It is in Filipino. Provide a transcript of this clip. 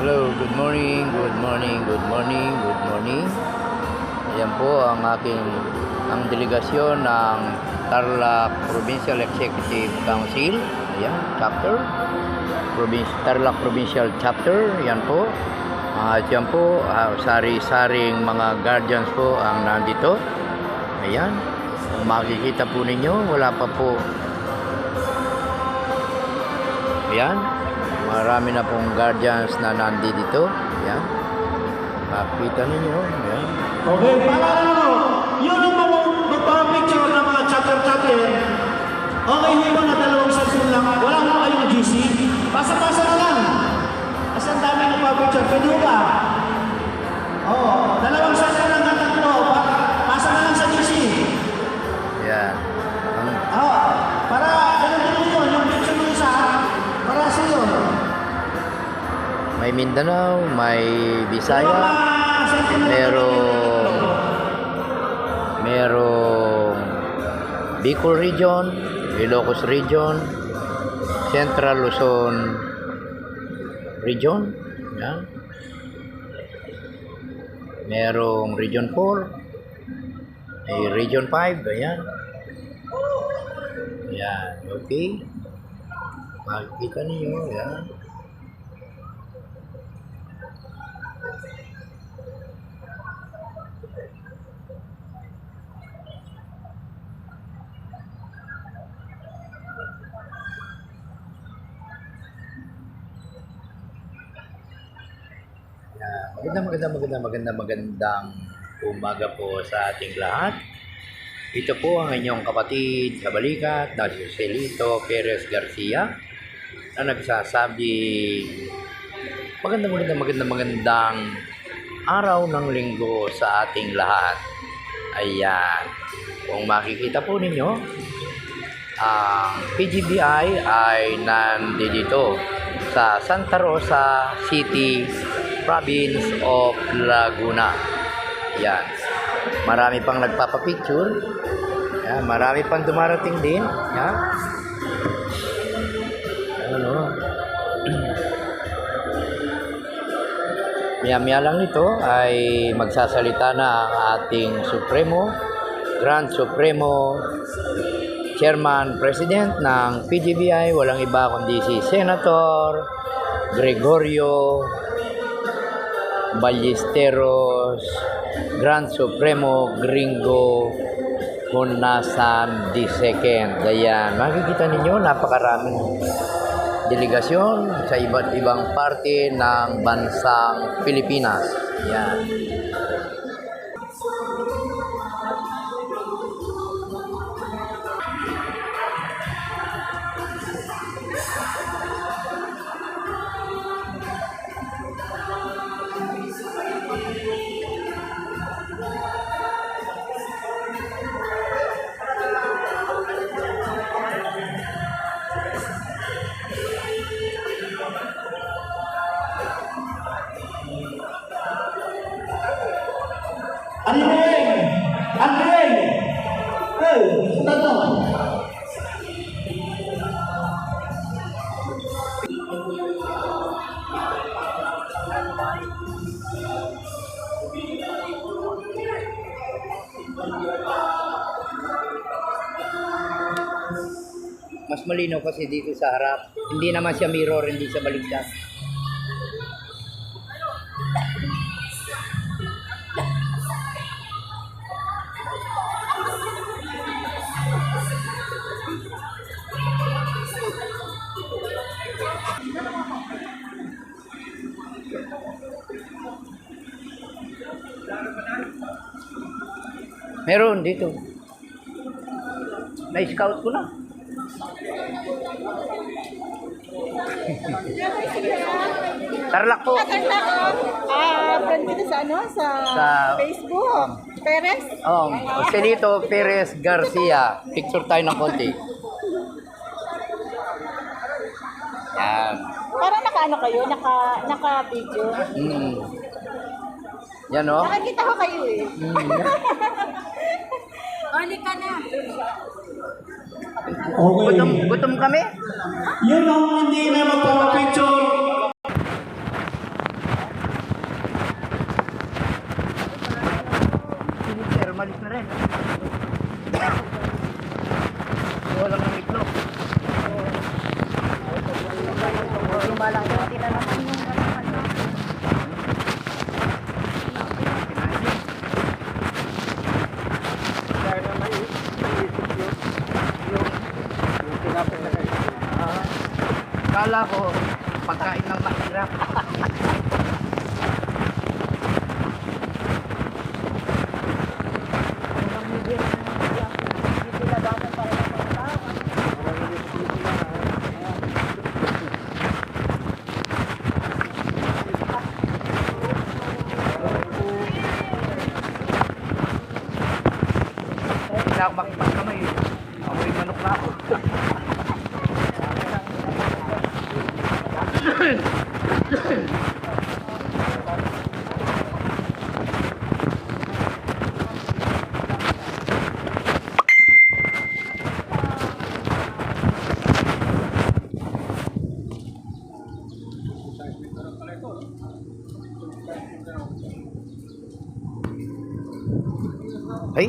Hello, good morning, good morning, good morning, good morning. Ayan po ang delegasyon ng Tarlac Provincial Executive Council. Ayan, chapter. Tarlac Provincial Chapter. Ayan po. At yan po, sari-saring mga guardians po ang nandito. Ayan. Kung makikita po ninyo, wala pa po. Ayan. Marami na pong guardians na nandito. Ayan. Makita ninyo. Ayan. Okay, paalala ko, yun ang mga magpapicture ng mga chapter-chapter. Okay, hindi ba na dalawang session lang? Wala mo kayong GC? Pasa-pasa na lang. Kasi ang dami nagpapicture. Pwede mo ba? Oo, dalawang session lang na tatlo. Pasa na lang sa GC. Ayan. Oo, para ganun yun. Yung picture mo isa, para sa yun. May Mindanao, may Bisaya, merong Bicol Region, Ilocos Region, Central Luzon Region, yan. Merong Region 4, may Region 5, ayan. Ayan, okay. Makikita niyo, ayan. Magandang umaga po sa ating lahat. Ito po ang inyong kapatid sa balikat na si Joselito Perez Garcia na nagsasabi magandang araw ng linggo sa ating lahat. Ayan. Kung makikita po ninyo, ang PGBI ay nandito sa Santa Rosa City, Province of Laguna. Yan. Marami pang nagpapapicture. Yan. Marami pang dumarating din. Yan. Ano? Maya-maya lang nito ay magsasalita na ang ating Grand Supremo Chairman President ng PGBI, walang iba kundi si Senator Gregorio Ballesteros Grand Supremo Gringo Honasan II. Ayan, makikita ninyo napakaraming delegasyon sa iba't ibang parte ng bansang Pilipinas. Ayan. Andrei! Hey, tato! Mas malinaw kasi dito sa harap. Hindi naman siya mirror, hindi siya baligtad. Meron dito. Na-scout ko na. Tarlac po. Friend kita sa ano? Sa Facebook. Perez? Joselito Perez Garcia. Picture tayo ng konti. Yan. Parang naka-ano kayo? Naka-video? Yan o. Nakakita ko kayo eh. Oli ka na. Okay. Gutom kami? Yun ang hindi na magpapapicture. Malaki na naman yung ano. Kala ko, pagkain ng mahirap. Hindi ako makipagkamay. Amoy manok na ako. Ay,